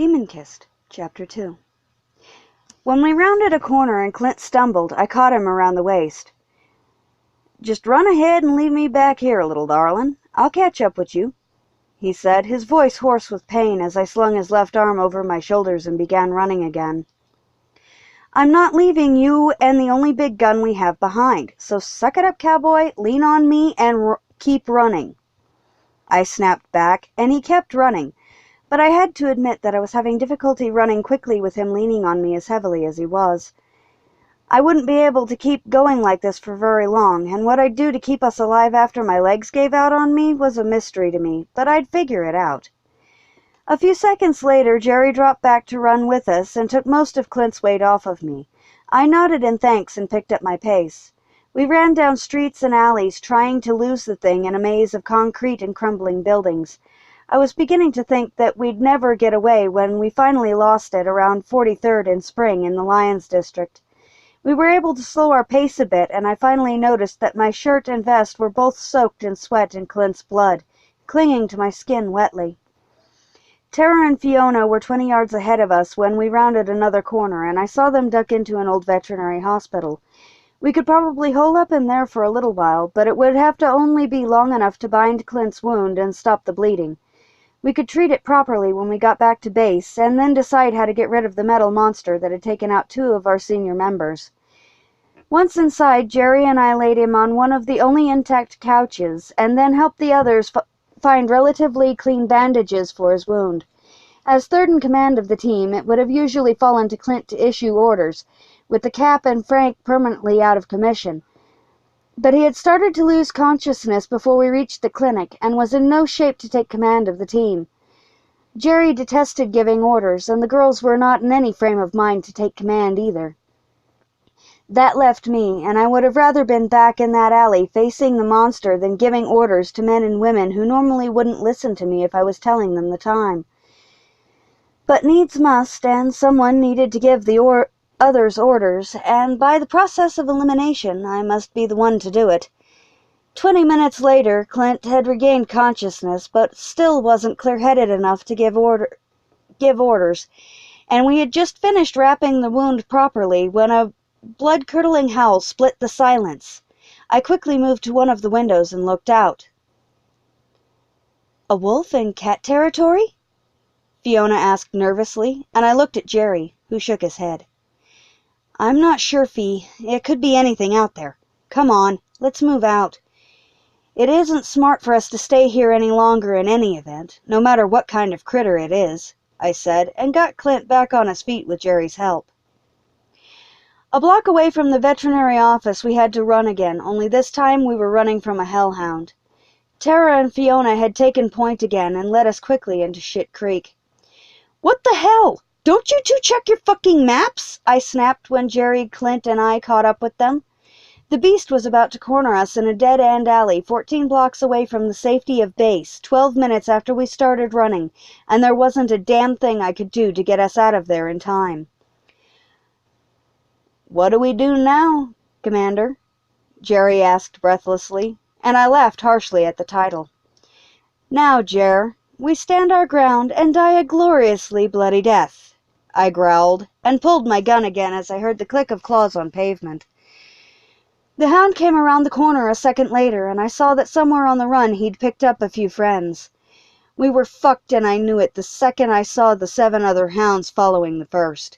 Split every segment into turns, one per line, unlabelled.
Demon-Kissed, Chapter 2. When we rounded a corner and Clint stumbled, I caught him around the waist. "Just run ahead and leave me back here, little darlin'. I'll catch up with you," he said, his voice hoarse with pain as I slung his left arm over my shoulders and began running again. "I'm not leaving you and the only big gun we have behind, so suck it up, cowboy, lean on me, and keep running." I snapped back, and he kept running. But I had to admit that I was having difficulty running quickly with him leaning on me as heavily as he was. I wouldn't be able to keep going like this for very long, and what I'd do to keep us alive after my legs gave out on me was a mystery to me, but I'd figure it out. A few seconds later, Jerry dropped back to run with us and took most of Clint's weight off of me. I nodded in thanks and picked up my pace. We ran down streets and alleys, trying to lose the thing in a maze of concrete and crumbling buildings. I was beginning to think that we'd never get away when we finally lost it around 43rd and Spring in the Lions District. We were able to slow our pace a bit, and I finally noticed that my shirt and vest were both soaked in sweat and Clint's blood, clinging to my skin wetly. Tara and Fiona were 20 yards ahead of us when we rounded another corner, and I saw them duck into an old veterinary hospital. We could probably hole up in there for a little while, but it would have to only be long enough to bind Clint's wound and stop the bleeding. We could treat it properly when we got back to base, and then decide how to get rid of the metal monster that had taken out 2 of our senior members. Once inside, Jerry and I laid him on one of the only intact couches, and then helped the others find relatively clean bandages for his wound. As third in command of the team, it would have usually fallen to Clint to issue orders, with the Cap and Frank permanently out of commission. But he had started to lose consciousness before we reached the clinic, and was in no shape to take command of the team. Jerry detested giving orders, and the girls were not in any frame of mind to take command either. That left me, and I would have rather been back in that alley facing the monster than giving orders to men and women who normally wouldn't listen to me if I was telling them the time. But needs must, and someone needed to give the others orders, and by the process of elimination, I must be the one to do it. 20 minutes later, Clint had regained consciousness, but still wasn't clear-headed enough to give orders, and we had just finished wrapping the wound properly when a blood-curdling howl split the silence. I quickly moved to one of the windows and looked out. "A wolf in cat territory?" Fiona asked nervously, and I looked at Jerry, who shook his head. "I'm not sure, Fee. It could be anything out there. Come on, let's move out. It isn't smart for us to stay here any longer in any event, no matter what kind of critter it is," I said, and got Clint back on his feet with Jerry's help. A block away from the veterinary office we had to run again, only this time we were running from a hellhound. Tara and Fiona had taken point again and led us quickly into Shit Creek. "What the hell? Don't you 2 check your fucking maps?" I snapped when Jerry, Clint, and I caught up with them. The beast was about to corner us in a dead-end alley 14 blocks away from the safety of base, 12 minutes after we started running, and there wasn't a damn thing I could do to get us out of there in time. "What do we do now, Commander?" Jerry asked breathlessly, and I laughed harshly at the title. "Now, Jer, we stand our ground and die a gloriously bloody death," I growled, and pulled my gun again as I heard the click of claws on pavement. The hound came around the corner a second later, and I saw that somewhere on the run he'd picked up a few friends. We were fucked, and I knew it the second I saw the 7 other hounds following the first.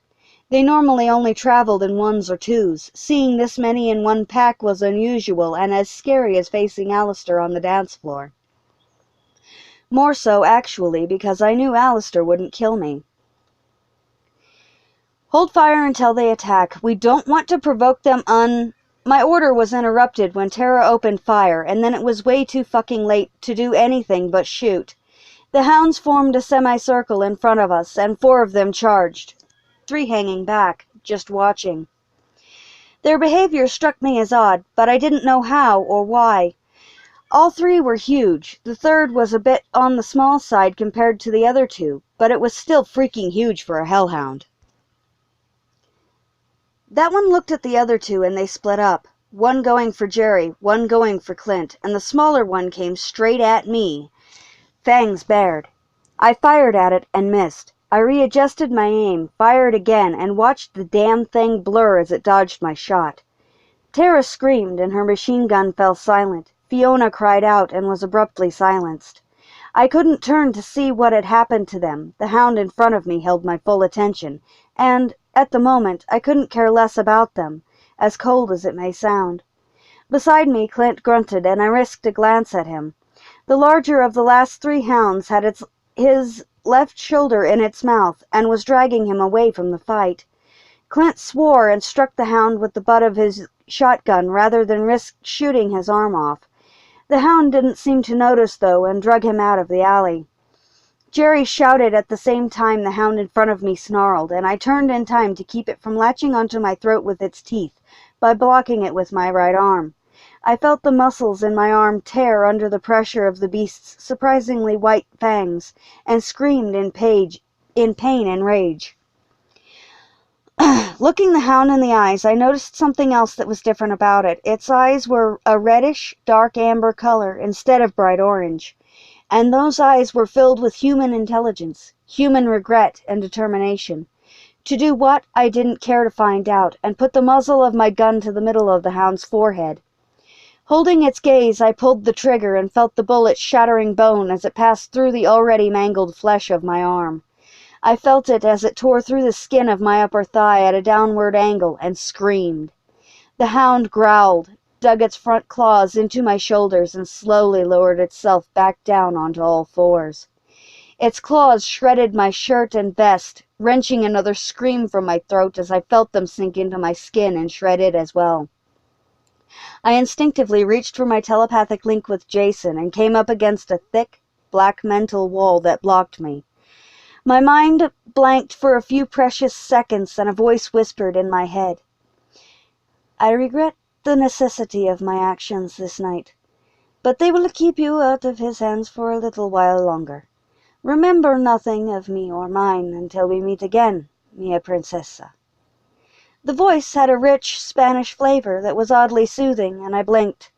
They normally only traveled in 1s or 2s. Seeing this many in one pack was unusual and as scary as facing Alistair on the dance floor. More so, actually, because I knew Alistair wouldn't kill me. "Hold fire until they attack. We don't want to provoke them My order was interrupted when Tara opened fire, and then it was way too fucking late to do anything but shoot. The hounds formed a semicircle in front of us, and 4 of them charged, 3 hanging back, just watching. Their behavior struck me as odd, but I didn't know how or why. All 3 were huge. The third was a bit on the small side compared to the other 2, but it was still freaking huge for a hellhound. That one looked at the other 2 and they split up, one going for Jerry, one going for Clint, and the smaller one came straight at me, fangs bared. I fired at it and missed. I readjusted my aim, fired again, and watched the damn thing blur as it dodged my shot. Tara screamed, and her machine gun fell silent. Fiona cried out and was abruptly silenced. I couldn't turn to see what had happened to them. The hound in front of me held my full attention, and, at the moment, I couldn't care less about them, as cold as it may sound. Beside me, Clint grunted, and I risked a glance at him. The larger of the last 3 hounds had his left shoulder in its mouth and was dragging him away from the fight. Clint swore and struck the hound with the butt of his shotgun rather than risk shooting his arm off. The hound didn't seem to notice, though, and drug him out of the alley. Jerry shouted at the same time the hound in front of me snarled, and I turned in time to keep it from latching onto my throat with its teeth by blocking it with my right arm. I felt the muscles in my arm tear under the pressure of the beast's surprisingly white fangs, and screamed in pain and rage. Looking the hound in the eyes, I noticed something else that was different about it. Its eyes were a reddish, dark amber color instead of bright orange, and those eyes were filled with human intelligence, human regret and determination. To do what, I didn't care to find out, and put the muzzle of my gun to the middle of the hound's forehead. Holding its gaze, I pulled the trigger and felt the bullet shattering bone as it passed through the already mangled flesh of my arm. I felt it as it tore through the skin of my upper thigh at a downward angle and screamed. The hound growled, dug its front claws into my shoulders, and slowly lowered itself back down onto all fours. Its claws shredded my shirt and vest, wrenching another scream from my throat as I felt them sink into my skin and shred it as well. I instinctively reached for my telepathic link with Jason and came up against a thick, black mental wall that blocked me. My mind blanked for a few precious seconds, and a voice whispered in my head, "I regret the necessity of my actions this night, but they will keep you out of his hands for a little while longer. Remember nothing of me or mine until we meet again, mia princesa." The voice had a rich Spanish flavor that was oddly soothing, and I blinked.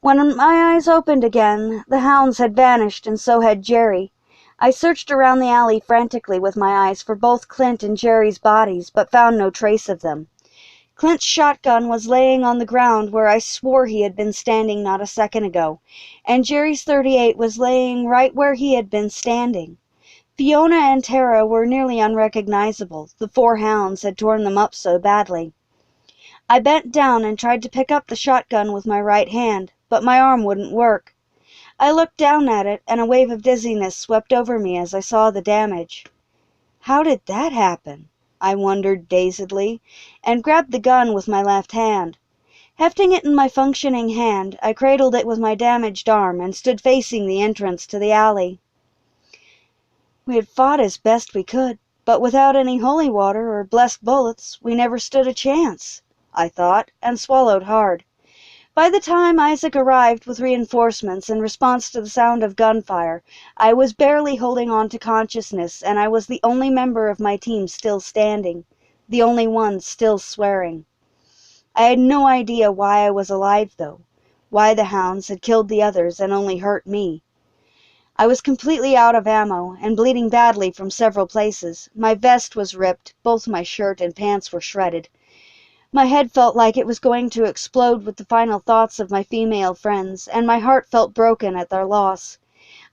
When my eyes opened again, the hounds had vanished, and so had Jerry. I searched around the alley frantically with my eyes for both Clint and Jerry's bodies, but found no trace of them. Clint's shotgun was laying on the ground where I swore he had been standing not a second ago, and Jerry's .38 was laying right where he had been standing. Fiona and Tara were nearly unrecognizable. The 4 hounds had torn them up so badly. I bent down and tried to pick up the shotgun with my right hand, but my arm wouldn't work. I looked down at it, and a wave of dizziness swept over me as I saw the damage. How did that happen? I wondered dazedly, and grabbed the gun with my left hand. Hefting it in my functioning hand, I cradled it with my damaged arm and stood facing the entrance to the alley. We had fought as best we could, but without any holy water or blessed bullets, we never stood a chance, I thought, and swallowed hard. By the time Isaac arrived with reinforcements in response to the sound of gunfire, I was barely holding on to consciousness, and I was the only member of my team still standing, the only one still swearing. I had no idea why I was alive, though, why the hounds had killed the others and only hurt me. I was completely out of ammo and bleeding badly from several places. My vest was ripped, both my shirt and pants were shredded. My head felt like it was going to explode with the final thoughts of my female friends, and my heart felt broken at their loss.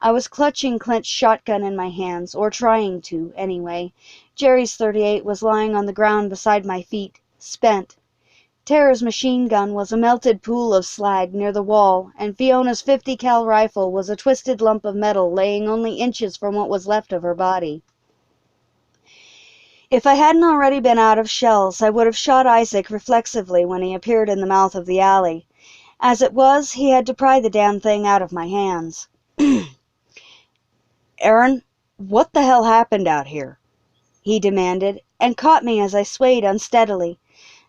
I was clutching Clint's shotgun in my hands, or trying to, anyway. Jerry's .38 was lying on the ground beside my feet, spent. Tara's machine gun was a melted pool of slag near the wall, and Fiona's 50 cal rifle was a twisted lump of metal laying only inches from what was left of her body. If I hadn't already been out of shells, I would have shot Isaac reflexively when he appeared in the mouth of the alley. As it was, he had to pry the damn thing out of my hands. "Aaron, what the hell happened out here?" he demanded, and caught me as I swayed unsteadily.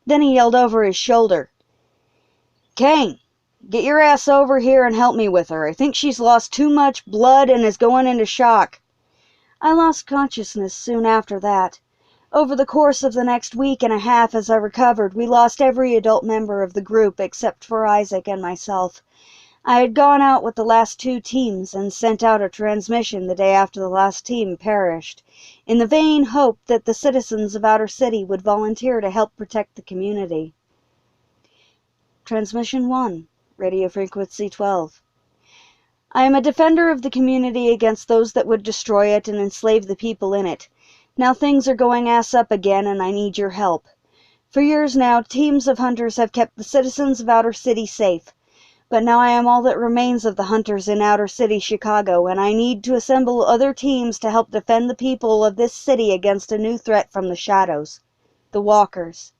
Then he yelled over his shoulder, "Kane, get your ass over here and help me with her. I think she's lost too much blood and is going into shock." I lost consciousness soon after that. Over the course of the next week and a half as I recovered, we lost every adult member of the group except for Isaac and myself. I had gone out with the last 2 teams and sent out a transmission the day after the last team perished, in the vain hope that the citizens of Outer City would volunteer to help protect the community. Transmission 1, radio frequency 12. I am a defender of the community against those that would destroy it and enslave the people in it. Now things are going ass up again and I need your help. For years now, teams of hunters have kept the citizens of Outer City safe. But now I am all that remains of the hunters in Outer City, Chicago, and I need to assemble other teams to help defend the people of this city against a new threat from the shadows, the walkers.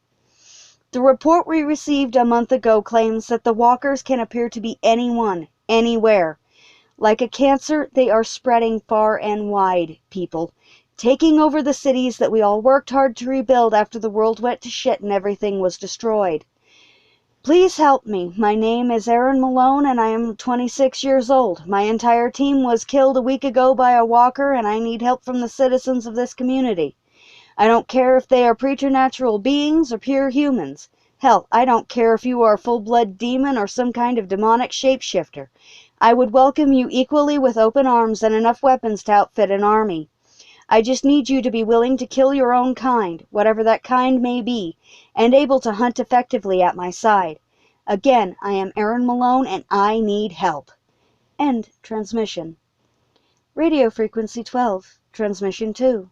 The report we received a month ago claims that the walkers can appear to be anyone, anywhere. Like a cancer, they are spreading far and wide, people, taking over the cities that we all worked hard to rebuild after the world went to shit and everything was destroyed. Please help me. My name is Aaron Malone and I am 26 years old. My entire team was killed a week ago by a walker and I need help from the citizens of this community. I don't care if they are preternatural beings or pure humans. Hell, I don't care if you are a full-blood demon or some kind of demonic shapeshifter. I would welcome you equally with open arms and enough weapons to outfit an army. I just need you to be willing to kill your own kind, whatever that kind may be, and able to hunt effectively at my side. Again, I am Aaron Malone and I need help. End transmission. Radio frequency 12, transmission 2.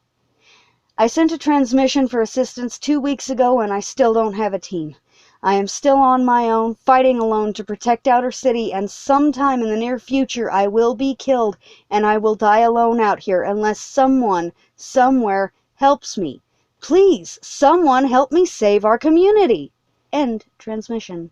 I sent a transmission for assistance 2 weeks ago and I still don't have a team. I am still on my own, fighting alone to protect Outer City, and sometime in the near future I will be killed and I will die alone out here unless someone, somewhere, helps me. Please, someone help me save our community. End transmission.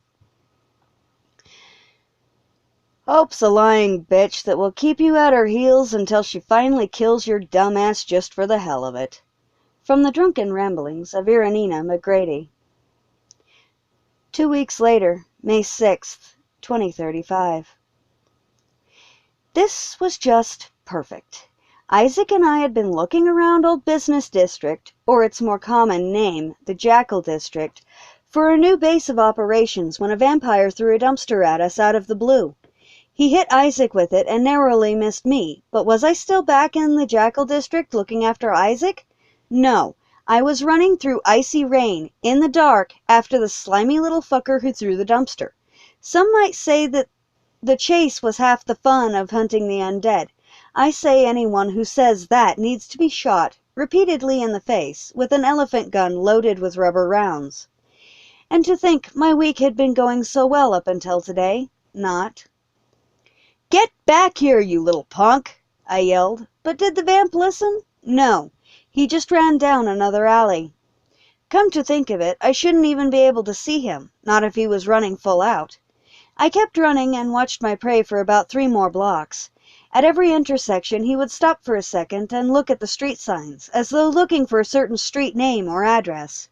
Hope's a lying bitch that will keep you at her heels until she finally kills your dumbass just for the hell of it. From the Drunken Ramblings of Irenina McGrady. 2 weeks later, May 6th, 2035. This was just perfect. Isaac and I had been looking around Old Business District, or its more common name, the Jackal District, for a new base of operations when a vampire threw a dumpster at us out of the blue. He hit Isaac with it and narrowly missed me, but was I still back in the Jackal District looking after Isaac? No. I was running through icy rain, in the dark, after the slimy little fucker who threw the dumpster. Some might say that the chase was half the fun of hunting the undead. I say anyone who says that needs to be shot, repeatedly in the face, with an elephant gun loaded with rubber rounds. And to think my week had been going so well up until today. Not. "Get back here, you little punk!" I yelled, but did the vamp listen? No. He just ran down another alley. Come to think of it, I shouldn't even be able to see him, not if he was running full out. I kept running and watched my prey for about 3 more blocks. At every intersection he would stop for a second and look at the street signs, as though looking for a certain street name or address.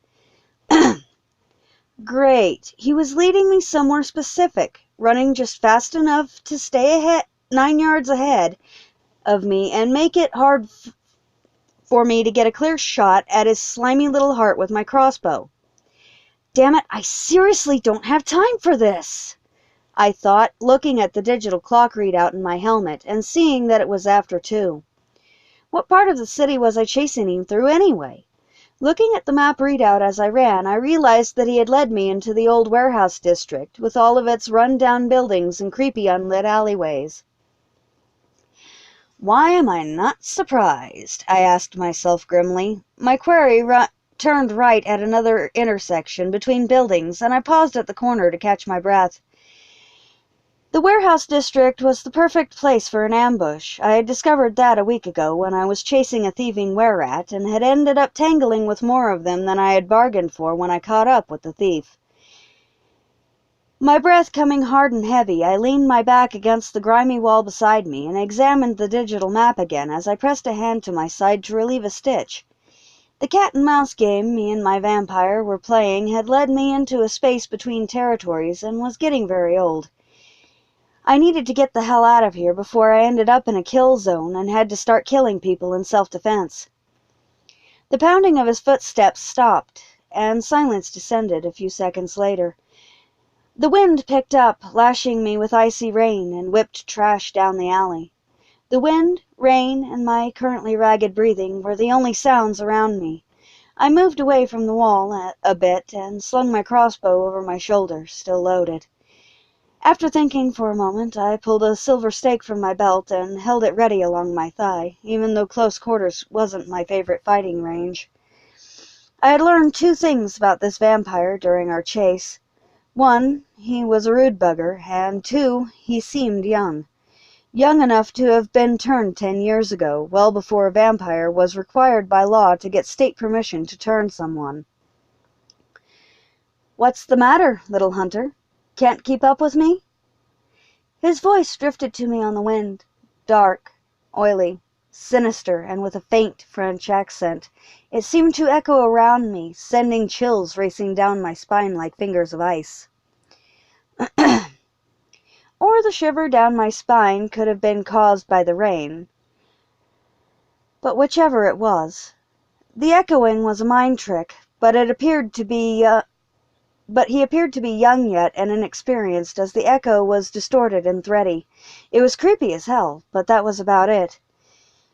Great, he was leading me somewhere specific, running just fast enough to stay 9 yards ahead of me and make it hard for me to get a clear shot at his slimy little heart with my crossbow. Damn it, I seriously don't have time for this, I thought, looking at the digital clock readout in my helmet and seeing that it was after 2. What part of the city was I chasing him through anyway? Looking at the map readout as I ran, I realized that he had led me into the old warehouse district with all of its run-down buildings and creepy unlit alleyways. Why am I not surprised? I asked myself grimly. My quarry turned right at another intersection between buildings, and I paused at the corner to catch my breath. The warehouse district was the perfect place for an ambush. I had discovered that a week ago when I was chasing a thieving were-rat, and had ended up tangling with more of them than I had bargained for when I caught up with the thief. My breath coming hard and heavy, I leaned my back against the grimy wall beside me and examined the digital map again as I pressed a hand to my side to relieve a stitch. The cat-and-mouse game me and my vampire were playing had led me into a space between territories and was getting very old. I needed to get the hell out of here before I ended up in a kill zone and had to start killing people in self-defense. The pounding of his footsteps stopped, and silence descended a few seconds later. The wind picked up, lashing me with icy rain, and whipped trash down the alley. The wind, rain, and my currently ragged breathing were the only sounds around me. I moved away from the wall a bit and slung my crossbow over my shoulder, still loaded. After thinking for a moment, I pulled a silver stake from my belt and held it ready along my thigh, even though close quarters wasn't my favorite fighting range. I had learned 2 things about this vampire during our chase. 1, he was a rude bugger, and 2, he seemed young. Young enough to have been turned 10 years ago, well before a vampire was required by law to get state permission to turn someone. "What's the matter, little hunter? Can't keep up with me?" His voice drifted to me on the wind, dark, oily, sinister, and with a faint French accent. It seemed to echo around me, sending chills racing down my spine like fingers of ice. Or the shiver down my spine could have been caused by the rain. But whichever it was, the echoing was a mind trick, but he appeared to be young yet and inexperienced, as the echo was distorted and thready. It was creepy as hell, but that was about it.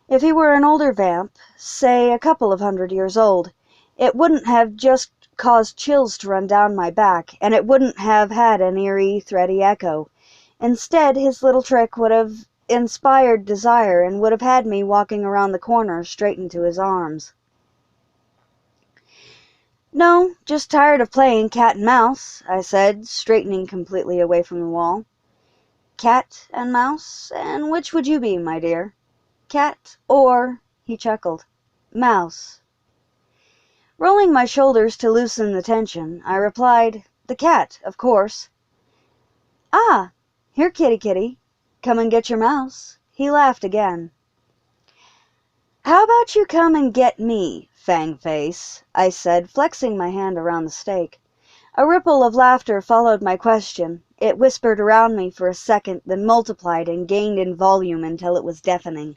If he were an older vamp, say a couple of 100 years old, it wouldn't have just caused chills to run down my back, and it wouldn't have had an eerie, thready echo. Instead, his little trick would have inspired desire and would have had me walking around the corner straight into his arms. "No, just tired of playing cat and mouse," I said, straightening completely away from the wall. "Cat and mouse? And which would you be, my dear? Cat or," he chuckled, "mouse?" Rolling my shoulders to loosen the tension, I replied, "The cat, of course." "Ah, here, kitty kitty. Come and get your mouse." He laughed again. "How about you come and get me, Fangface?" I said, flexing my hand around the stake. A ripple of laughter followed my question. It whispered around me for a second, then multiplied and gained in volume until it was deafening.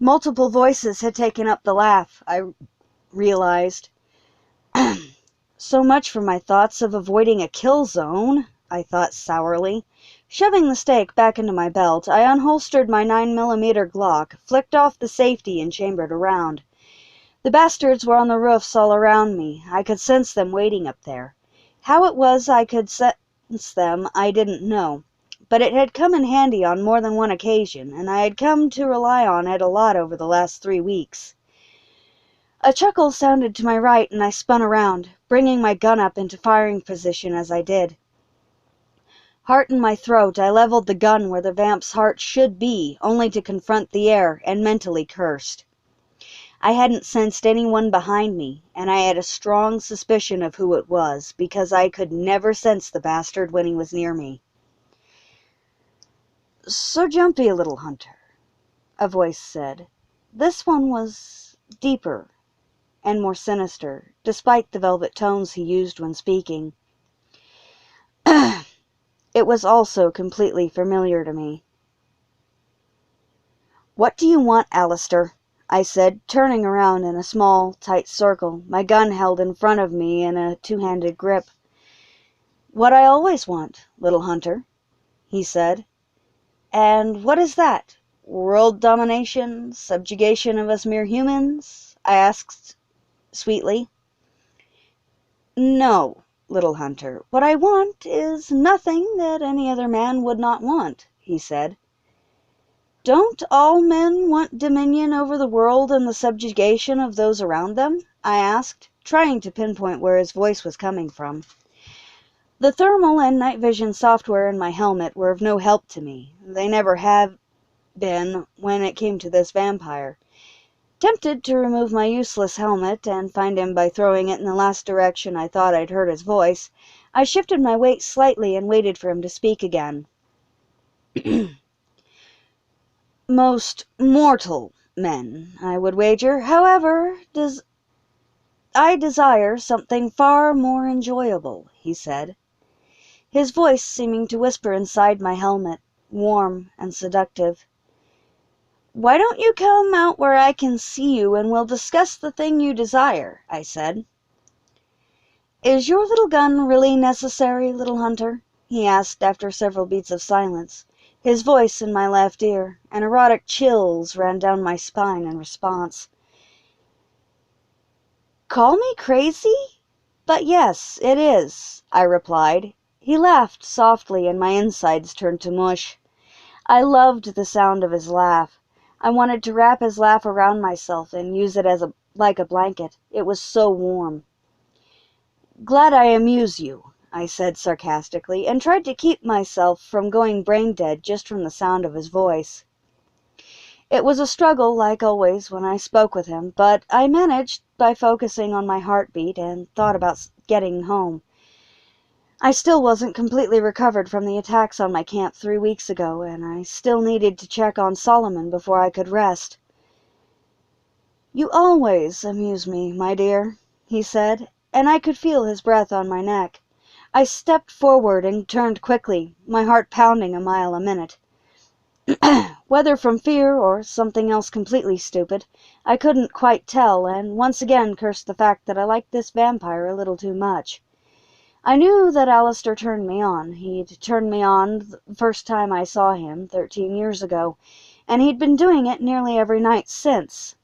Multiple voices had taken up the laugh, I realized. So much for my thoughts of avoiding a kill zone, I thought sourly. Shoving the stake back into my belt, I unholstered my 9mm Glock, flicked off the safety, and chambered around. The bastards were on the roofs all around me. I could sense them waiting up there. How it was I could sense them, I didn't know, but it had come in handy on more than one occasion, and I had come to rely on it a lot over the last 3 weeks. A chuckle sounded to my right, and I spun around, bringing my gun up into firing position as I did. Heart in my throat, I leveled the gun where the vamp's heart should be, only to confront the air, and mentally cursed. I hadn't sensed anyone behind me, and I had a strong suspicion of who it was, because I could never sense the bastard when he was near me. "So jumpy, little hunter," a voice said. This one was deeper and more sinister, despite the velvet tones he used when speaking. It was also completely familiar to me. "What do you want, Alistair?" I said, turning around in a small, tight circle, my gun held in front of me in a 2-handed grip. "What I always want, little hunter," he said. "And what is that? World domination? Subjugation of us mere humans?" I asked sweetly. "No, little hunter. What I want is nothing that any other man would not want," he said. "Don't all men want dominion over the world and the subjugation of those around them?" I asked, trying to pinpoint where his voice was coming from. The thermal and night vision software in my helmet were of no help to me. They never have been when it came to this vampire. Tempted to remove my useless helmet and find him by throwing it in the last direction I thought I'd heard his voice, I shifted my weight slightly and waited for him to speak again. "Most mortal men, I would wager. However, I desire something far more enjoyable," he said, his voice seeming to whisper inside my helmet, warm and seductive. "Why don't you come out where I can see you and we'll discuss the thing you desire," I said. Is your little gun really necessary, little hunter? He asked after several beats of silence, his voice in my left ear, and erotic chills ran down my spine in response. Call me crazy? But yes, it is, I replied. He laughed softly, and my insides turned to mush. I loved the sound of his laugh. I wanted to wrap his laugh around myself and use it like a blanket. It was so warm. Glad I amuse you, I said sarcastically, and tried to keep myself from going brain-dead just from the sound of his voice. It was a struggle, like always, when I spoke with him, but I managed by focusing on my heartbeat and thought about getting home. I still wasn't completely recovered from the attacks on my camp 3 weeks ago, and I still needed to check on Solomon before I could rest. You always amuse me, my dear, he said, and I could feel his breath on my neck. I stepped forward and turned quickly, my heart pounding a mile a minute. Whether from fear or something else completely stupid, I couldn't quite tell, and once again cursed the fact that I liked this vampire a little too much. I knew that Alistair turned me on. He'd turned me on the first time I saw him 13 years ago, and he'd been doing it nearly every night since.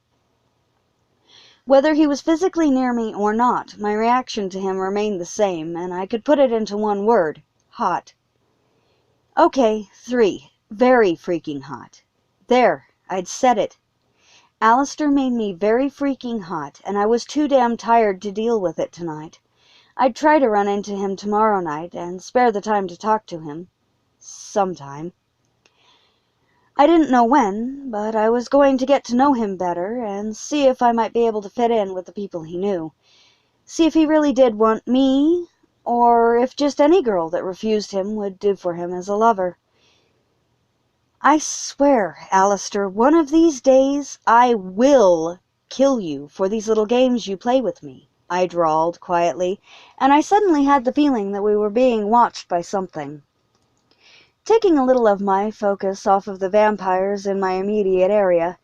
Whether he was physically near me or not, my reaction to him remained the same, and I could put it into one word: hot. Okay, 3. Very freaking hot. There, I'd said it. Alistair made me very freaking hot, and I was too damn tired to deal with it tonight. I'd try to run into him tomorrow night and spare the time to talk to him. Sometime. I didn't know when, but I was going to get to know him better and see if I might be able to fit in with the people he knew. See if he really did want me, or if just any girl that refused him would do for him as a lover. I swear, Alistair, one of these days I will kill you for these little games you play with me, I drawled quietly, and I suddenly had the feeling that we were being watched by something. Taking a little of my focus off of the vampires in my immediate area,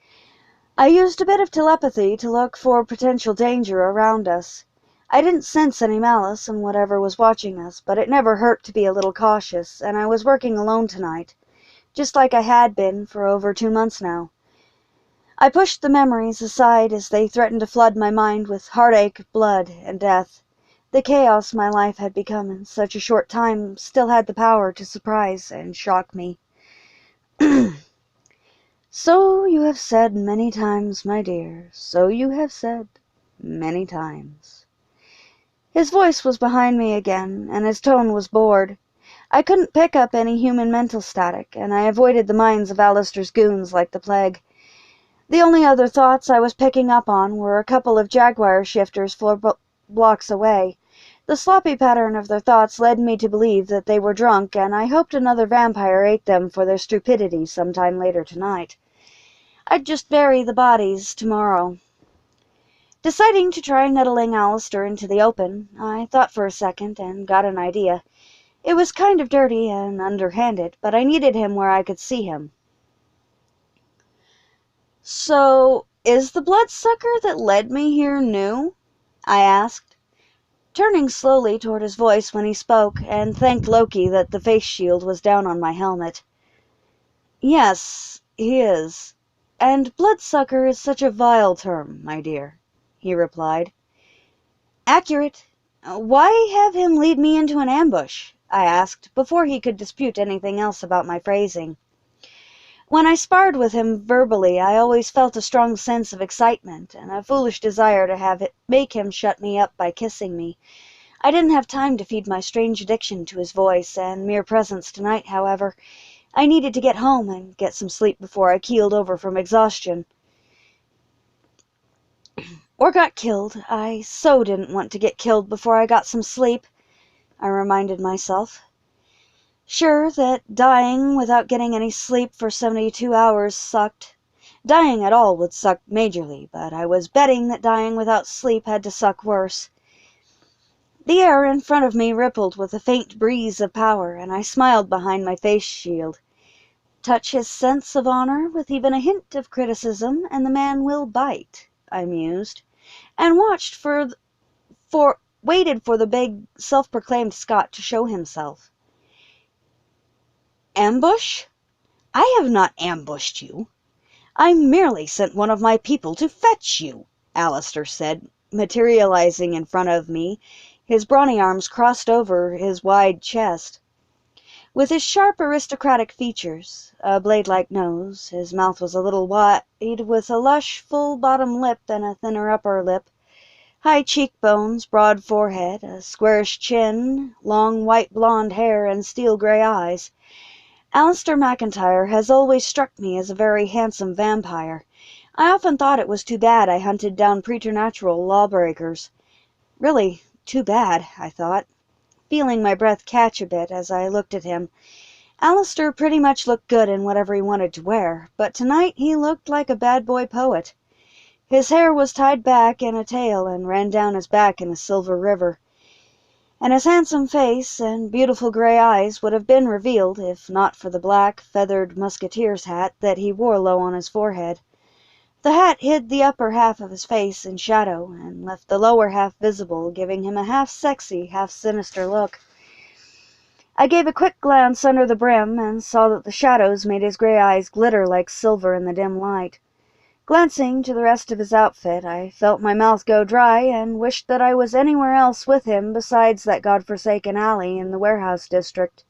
I used a bit of telepathy to look for potential danger around us. I didn't sense any malice in whatever was watching us, but it never hurt to be a little cautious, and I was working alone tonight, just like I had been for over 2 months now. I pushed the memories aside as they threatened to flood my mind with heartache, blood, and death. The chaos my life had become in such a short time still had the power to surprise and shock me. So you have said many times, my dear, so you have said many times. His voice was behind me again, and his tone was bored. I couldn't pick up any human mental static, and I avoided the minds of Alistair's goons like the plague. The only other thoughts I was picking up on were a couple of jaguar shifters 4 blocks away. The sloppy pattern of their thoughts led me to believe that they were drunk, and I hoped another vampire ate them for their stupidity sometime later tonight. I'd just bury the bodies tomorrow. Deciding to try nettling Alistair into the open, I thought for a second and got an idea. It was kind of dirty and underhanded, but I needed him where I could see him. So, is the bloodsucker that led me here new? I asked, turning slowly toward his voice when he spoke, and thanked Loki that the face shield was down on my helmet. Yes, he is. And bloodsucker is such a vile term, my dear, he replied. Accurate. Why have him lead me into an ambush? I asked, before he could dispute anything else about my phrasing. When I sparred with him verbally, I always felt a strong sense of excitement and a foolish desire to make him shut me up by kissing me. I didn't have time to feed my strange addiction to his voice and mere presence tonight, however. I needed to get home and get some sleep before I keeled over from exhaustion. Or got killed. I so didn't want to get killed before I got some sleep, I reminded myself. Sure that dying without getting any sleep for 72 hours sucked. Dying at all would suck majorly, but I was betting that dying without sleep had to suck worse. The air in front of me rippled with a faint breeze of power, and I smiled behind my face shield. Touch his sense of honor with even a hint of criticism, and the man will bite, I mused, and watched for waited for the big, self-proclaimed Scot to show himself. "Ambush? I have not ambushed you. I merely sent one of my people to fetch you," Alistair said, materializing in front of me, his brawny arms crossed over his wide chest. With his sharp aristocratic features, a blade-like nose, his mouth was a little wide, with a lush, full bottom lip and a thinner upper lip, high cheekbones, broad forehead, a squarish chin, long white blonde hair, and steel-grey eyes. Alistair McIntyre has always struck me as a very handsome vampire. I often thought it was too bad I hunted down preternatural lawbreakers. Really, too bad, I thought, feeling my breath catch a bit as I looked at him. Alistair pretty much looked good in whatever he wanted to wear, but tonight he looked like a bad boy poet. His hair was tied back in a tail and ran down his back in a silver river, and his handsome face and beautiful grey eyes would have been revealed if not for the black, feathered musketeer's hat that he wore low on his forehead. The hat hid the upper half of his face in shadow and left the lower half visible, giving him a half-sexy, half-sinister look. I gave a quick glance under the brim and saw that the shadows made his grey eyes glitter like silver in the dim light. Glancing to the rest of his outfit, I felt my mouth go dry and wished that I was anywhere else with him besides that god-forsaken alley in the warehouse district.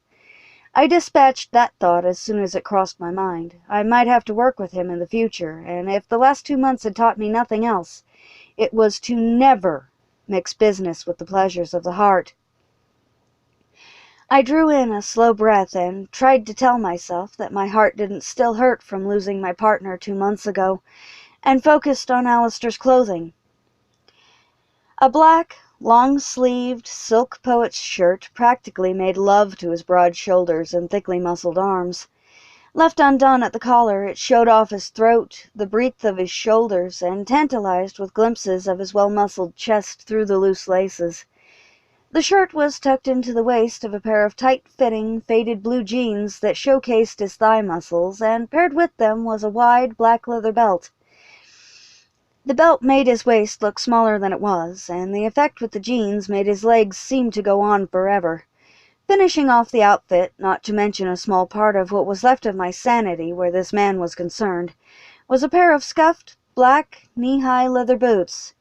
I dispatched that thought as soon as it crossed my mind. I might have to work with him in the future, and if the last 2 months had taught me nothing else, it was to never mix business with the pleasures of the heart. I drew in a slow breath and tried to tell myself that my heart didn't still hurt from losing my partner 2 months ago, and focused on Alistair's clothing. A black, long-sleeved, silk poet's shirt practically made love to his broad shoulders and thickly muscled arms. Left undone at the collar, it showed off his throat, the breadth of his shoulders, and tantalized with glimpses of his well-muscled chest through the loose laces. The shirt was tucked into the waist of a pair of tight-fitting, faded blue jeans that showcased his thigh muscles, and paired with them was a wide, black leather belt. The belt made his waist look smaller than it was, and the effect with the jeans made his legs seem to go on forever. Finishing off the outfit, not to mention a small part of what was left of my sanity where this man was concerned, was a pair of scuffed, black, knee-high leather boots.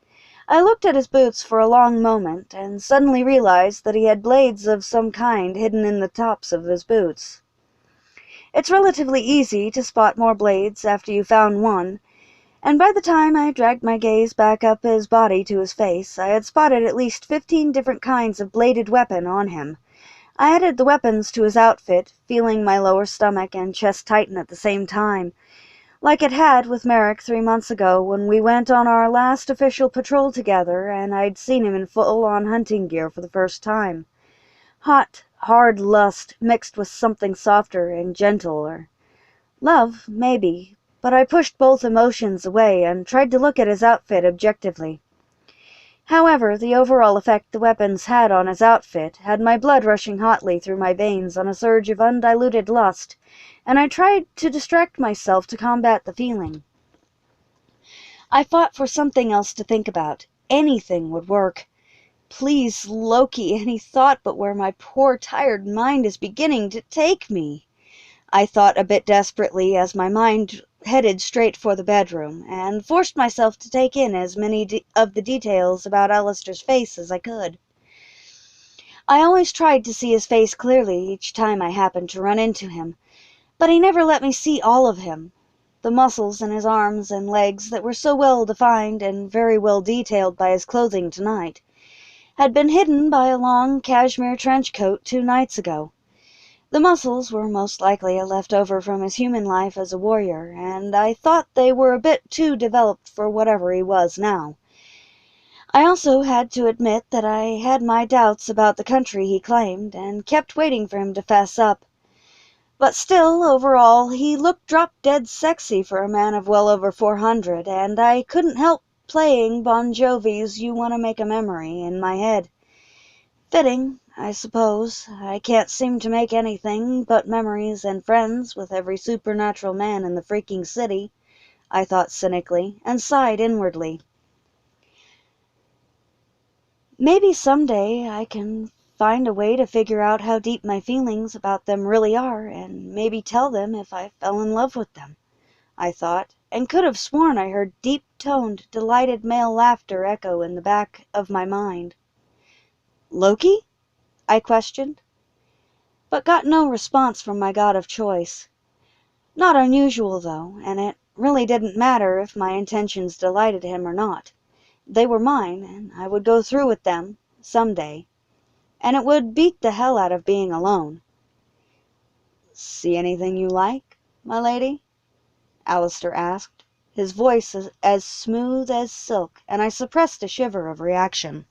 I looked at his boots for a long moment, and suddenly realized that he had blades of some kind hidden in the tops of his boots. It's relatively easy to spot more blades after you've found one, and by the time I dragged my gaze back up his body to his face, I had spotted at least 15 different kinds of bladed weapon on him. I added the weapons to his outfit, feeling my lower stomach and chest tighten at the same time, like it had with Merrick 3 months ago when we went on our last official patrol together and I'd seen him in full-on hunting gear for the first time. Hot, hard lust mixed with something softer and gentler. Love, maybe, but I pushed both emotions away and tried to look at his outfit objectively. However, the overall effect the weapons had on his outfit had my blood rushing hotly through my veins on a surge of undiluted lust, and I tried to distract myself to combat the feeling. I fought for something else to think about. Anything would work. Please, Loki, any thought but where my poor, tired mind is beginning to take me. I thought a bit desperately as my mind headed straight for the bedroom, and forced myself to take in as many of the details about Alistair's face as I could. I always tried to see his face clearly each time I happened to run into him, but he never let me see all of him. The muscles in his arms and legs that were so well defined and very well detailed by his clothing tonight had been hidden by a long cashmere trench coat 2 nights ago. The muscles were most likely a leftover from his human life as a warrior, and I thought they were a bit too developed for whatever he was now. I also had to admit that I had my doubts about the country he claimed, and kept waiting for him to fess up. But still, overall, he looked drop-dead sexy for a man of well over 400, and I couldn't help playing Bon Jovi's You Wanna Make a Memory in my head. Fitting, I suppose. I can't seem to make anything but memories and friends with every supernatural man in the freaking city, I thought cynically, and sighed inwardly. Maybe someday I can find a way to figure out how deep my feelings about them really are, and maybe tell them if I fell in love with them, I thought, and could have sworn I heard deep-toned, delighted male laughter echo in the back of my mind. "Loki?" I questioned, but got no response from my god of choice. Not unusual, though, and it really didn't matter if my intentions delighted him or not. They were mine, and I would go through with them, some day, and it would beat the hell out of being alone. "See anything you like, my lady?" Alistair asked, his voice as smooth as silk, and I suppressed a shiver of reaction.